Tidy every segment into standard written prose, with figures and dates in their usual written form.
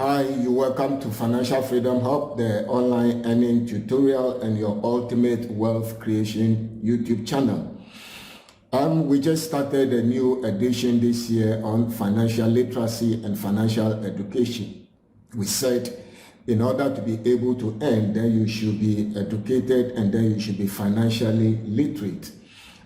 Hi, you're welcome to Financial Freedom Hub, the online earning tutorial and your ultimate wealth creation YouTube channel. We just started a new edition this year on financial literacy and financial education. We said in order to be able to earn, then you should be educated and then you should be financially literate.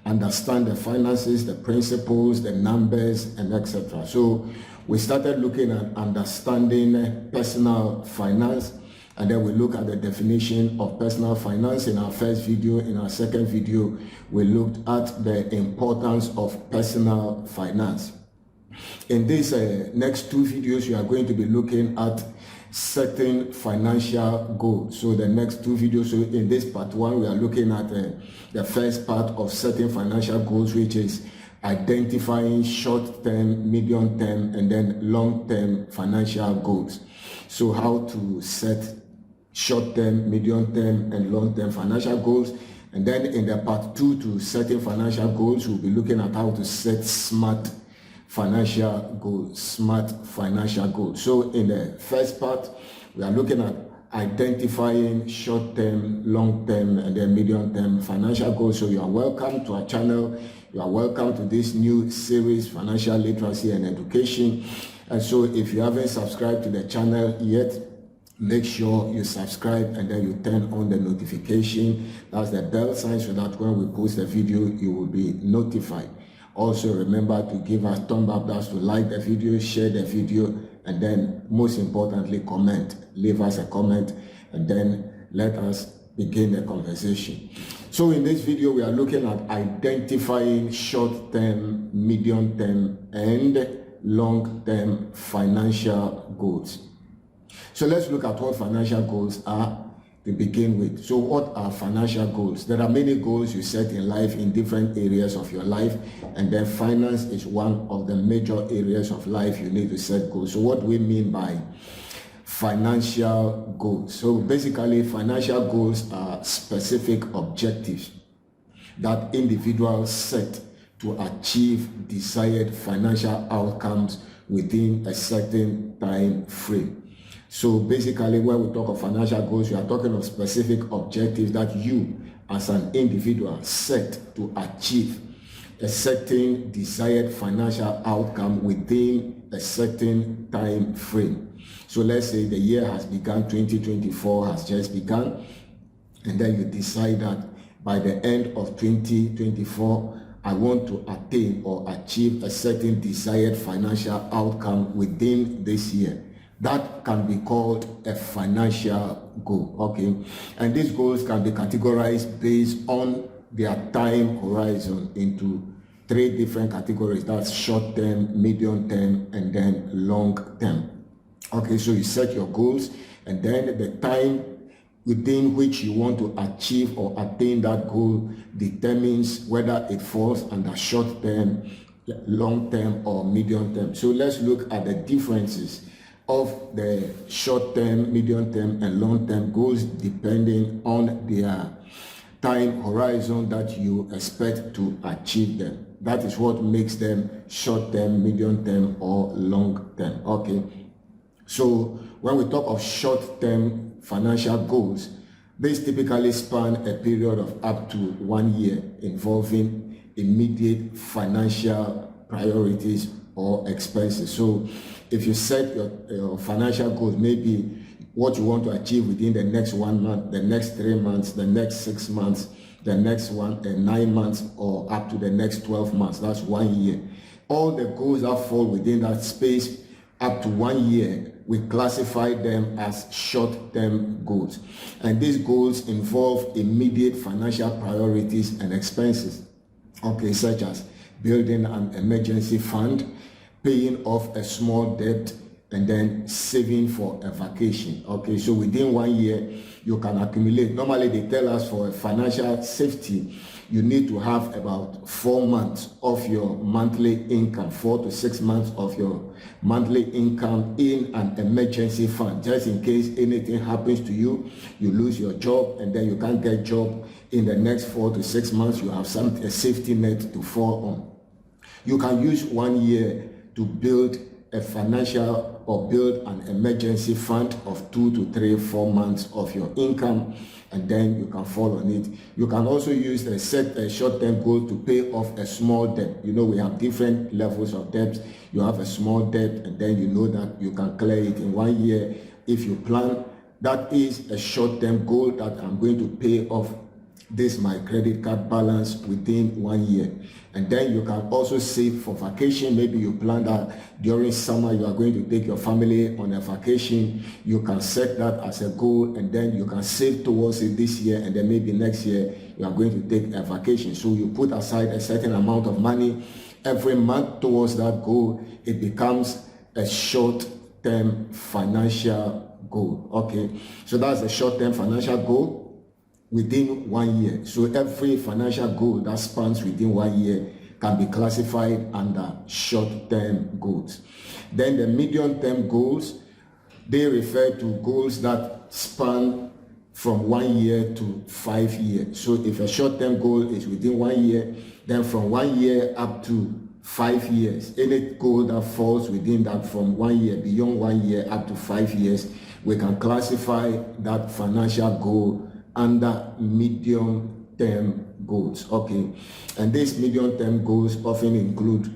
Understand the finances, the principles, the numbers, and etc. So we started looking at understanding personal finance, and then we look at the definition of personal finance in our first video. In our second video, we looked at the importance of personal finance. In these next two videos, we are going to be looking at setting financial goals. So the next two videos, so in this part one, we are looking at the first part of setting financial goals, which is identifying short-term, medium-term, and then long-term financial goals. So how to set short-term, medium-term, and long-term financial goals. And then in the part two to setting financial goals, we'll be looking at how to set smart financial goals. So in the first part, we are looking at identifying short-term, long-term, and then medium-term financial goals. So you are welcome to our channel. You are welcome to this new series, Financial Literacy and Education. And so if you haven't subscribed to the channel yet, make sure you subscribe and then you turn on the notification. That's the bell sign, so that when we post a video, you will be notified. Also remember to give us thumbs up, that's to like the video, share the video, and then most importantly, comment. Leave us a comment and then let us begin the conversation. So in this video, we are looking at identifying short-term, medium-term, and long-term financial goals. So let's look at what financial goals are to begin with. So what are financial goals? There are many goals you set in life in different areas of your life, and then finance is one of the major areas of life you need to set goals. So what do we mean by financial goals? So basically, financial goals are specific objectives that individuals set to achieve desired financial outcomes within a certain time frame. So basically, when we talk of financial goals, we are talking of specific objectives that you as an individual set to achieve a certain desired financial outcome within a certain time frame. So let's say the year has begun, 2024 has just begun, and then you decide that by the end of 2024, I want to attain or achieve a certain desired financial outcome within this year. That can be called a financial goal, okay? And these goals can be categorized based on their time horizon into three different categories. That's short-term, medium-term, and then long-term. Okay, so you set your goals, and then the time within which you want to achieve or attain that goal determines whether it falls under short-term, long-term, or medium-term. So let's look at the differences of the short-term, medium-term, and long-term goals depending on their time horizon that you expect to achieve them. That is what makes them short-term, medium-term, or long-term. Okay. So when we talk of short-term financial goals, these typically span a period of up to 1 year, involving immediate financial priorities or expenses. So if you set your financial goals, maybe what you want to achieve within the next 1 month, the next 3 months, the next 6 months, the next 9 months, or up to the next 12 months, that's 1 year. All the goals that fall within that space up to 1 year, we classify them as short-term goals. And these goals involve immediate financial priorities and expenses, okay, such as building an emergency fund, paying off a small debt, and then saving for a vacation. Okay, so within 1 year, you can accumulate. Normally, they tell us for financial safety, you need to have about 4 months of your monthly income, 4 to 6 months of your monthly income in an emergency fund, just in case anything happens to you, you lose your job, and then you can't get a job in the next 4 to 6 months, you have a safety net to fall on. You can use 1 year to build a financial or build an emergency fund of 2 to 3, 4 months of your income, and then you can fall on it. You can also use a short-term goal to pay off a small debt. You know, we have different levels of debt. You have a small debt, and then you know that you can clear it in 1 year if you plan. That is a short-term goal, that I'm going to pay off this my credit card balance within 1 year. And then you can also save for vacation. Maybe you plan that during summer you are going to take your family on a vacation. You can set that as a goal, and then you can save towards it this year, and then maybe next year you are going to take a vacation. So you put aside a certain amount of money every month towards that goal. It becomes a short-term financial goal. Okay, so that's a short-term financial goal within 1 year. So every financial goal that spans within 1 year can be classified under short-term goals. Then the medium-term goals, they refer to goals that span from 1 year to 5 years. So if a short-term goal is within 1 year, then from 1 year up to 5 years, any goal that falls within that from 1 year, beyond 1 year up to 5 years, we can classify that financial goal under medium-term goals. Okay, and these medium-term goals often include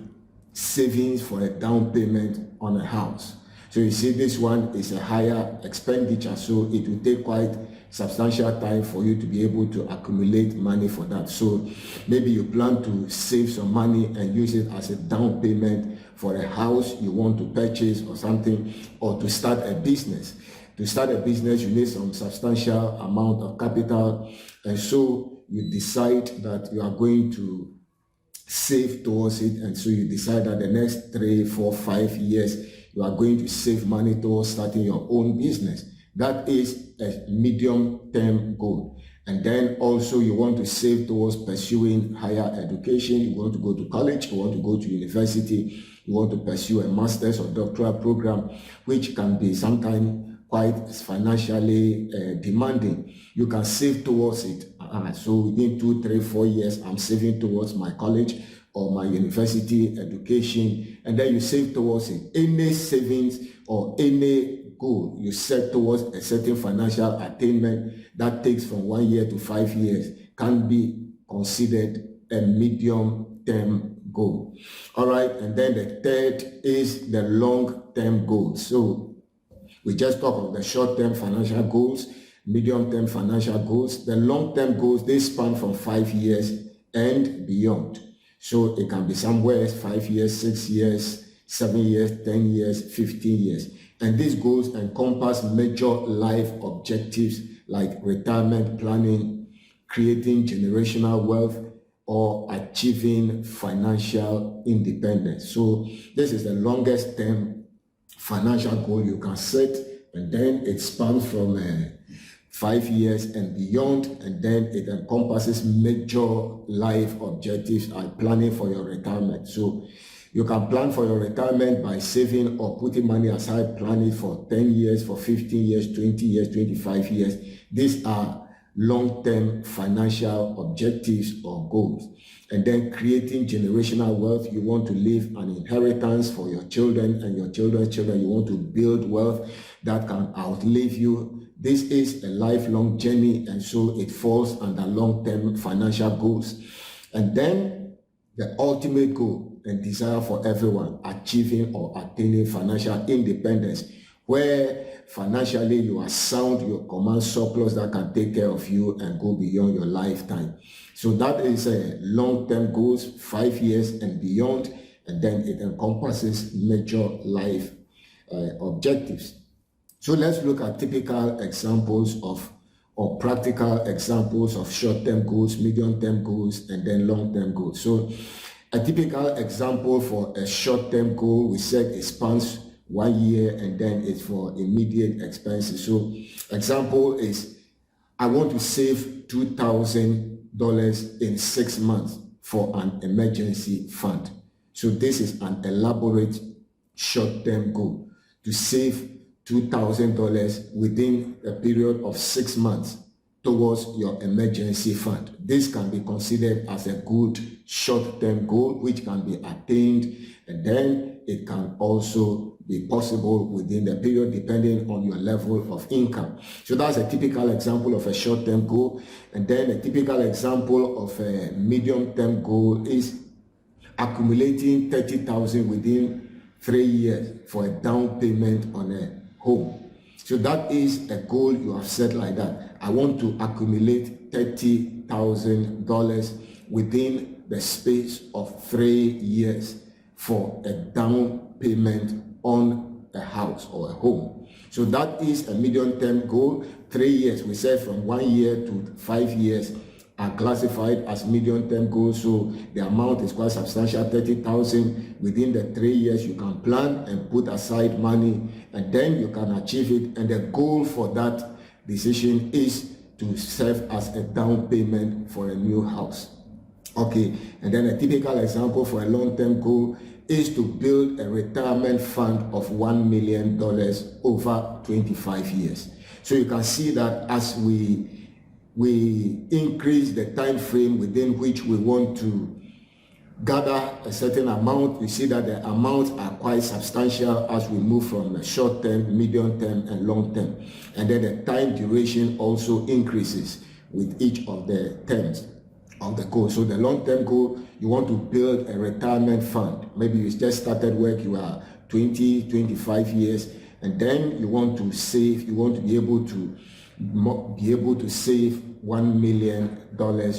savings for a down payment on a house. So you see, this one is a higher expenditure, so it will take quite substantial time for you to be able to accumulate money for that. So maybe you plan to save some money and use it as a down payment for a house you want to purchase or something, or to start a business. To start a business, you need some substantial amount of capital, and so you decide that you are going to save towards it, and so you decide that the next 3, 4, 5 years you are going to save money towards starting your own business. That is a medium-term goal. And then also you want to save towards pursuing higher education. You want to go to college, you want to go to university, you want to pursue a master's or doctoral program, which can be sometimes quite financially demanding. You can save towards it. So within 2, 3, 4 years, I'm saving towards my college or my university education, and then you save towards it. Any savings or any goal you set towards a certain financial attainment that takes from 1 year to 5 years can be considered a medium-term goal. All right, and then the third is the long-term goal. So we just talk of the short-term financial goals, medium-term financial goals. The long-term goals, they span from 5 years and beyond. So it can be somewhere 5 years, 6 years, 7 years, 10 years, 15 years. And these goals encompass major life objectives like retirement planning, creating generational wealth, or achieving financial independence. So this is the longest term financial goal you can set, and then it spans from 5 years and beyond, and then it encompasses major life objectives like planning for your retirement. So you can plan for your retirement by saving or putting money aside, planning for 10 years, for 15 years, 20 years, 25 years. These are long-term financial objectives or goals. And then creating generational wealth. You want to leave an inheritance for your children and your children's children. You want to build wealth that can outlive you. This is a lifelong journey, and so it falls under long-term financial goals. And then the ultimate goal and desire for everyone, achieving or attaining financial independence, where financially you are sound, you command surplus that can take care of you and go beyond your lifetime. So that is a long-term goals, 5 years and beyond, and then it encompasses major life objectives. So let's look at typical examples of, or practical examples of short-term goals, medium-term goals, and then long-term goals. So a typical example for a short-term goal, we said it spans 1 year, and then it's for immediate expenses. So example is, I want to save $2,000 in 6 months for an emergency fund. So this is an elaborate short-term goal, to save $2,000 within a period of 6 months towards your emergency fund. This can be considered as a good short-term goal which can be attained, and then it can also be possible within the period depending on your level of income. So that's a typical example of a short-term goal. And then a typical example of a medium-term goal is accumulating 30,000 within 3 years for a down payment on a home. So that is a goal you have set like that. I want to accumulate $30,000 within the space of 3 years for a down payment on a house or a home. So that is a medium-term goal. 3 years, we said from 1 year to 5 years are classified as medium-term goals. So the amount is quite substantial, 30,000. Within the 3 years, you can plan and put aside money, and then you can achieve it. And the goal for that decision is to serve as a down payment for a new house. Okay, and then a typical example for a long-term goal is to build a retirement fund of $1 million over 25 years. So you can see that as we increase the time frame within which we want to gather a certain amount, we see that the amounts are quite substantial as we move from short term, medium term, and long term. And then the time duration also increases with each of the terms of the goal. So the long-term goal, you want to build a retirement fund. Maybe you just started work, you are 20, 25 years, and then you want to save, you want to be able to save $1 million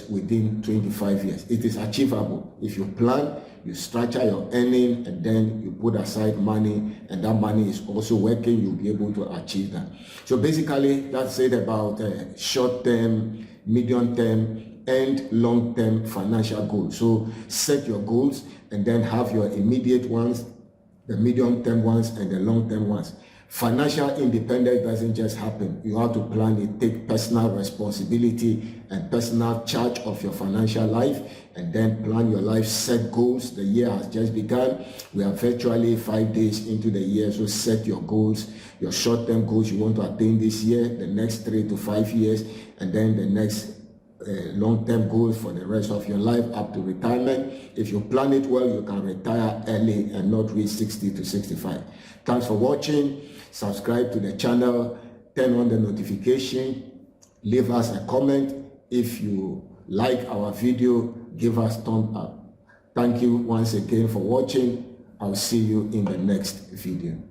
within 25 years. It is achievable. If you plan, you structure your earning, and then you put aside money, and that money is also working, you'll be able to achieve that. So basically, that's it about short-term, medium-term, and long-term financial goals. So set your goals and then have your immediate ones, the medium-term ones, and the long-term ones. Financial independence doesn't just happen. You have to plan it, take personal responsibility and personal charge of your financial life, and then plan your life, set goals. The year has just begun. We are virtually 5 days into the year, so set your goals, your short-term goals you want to attain this year, the next 3 to 5 years, and then the next long-term goals for the rest of your life up to retirement. If you plan it well, you can retire early and not reach 60 to 65. Thanks for watching. Subscribe to the channel, turn on the notification, leave us a comment. If you like our video, give us thumbs up. Thank you once again for watching. I'll see you in the next video.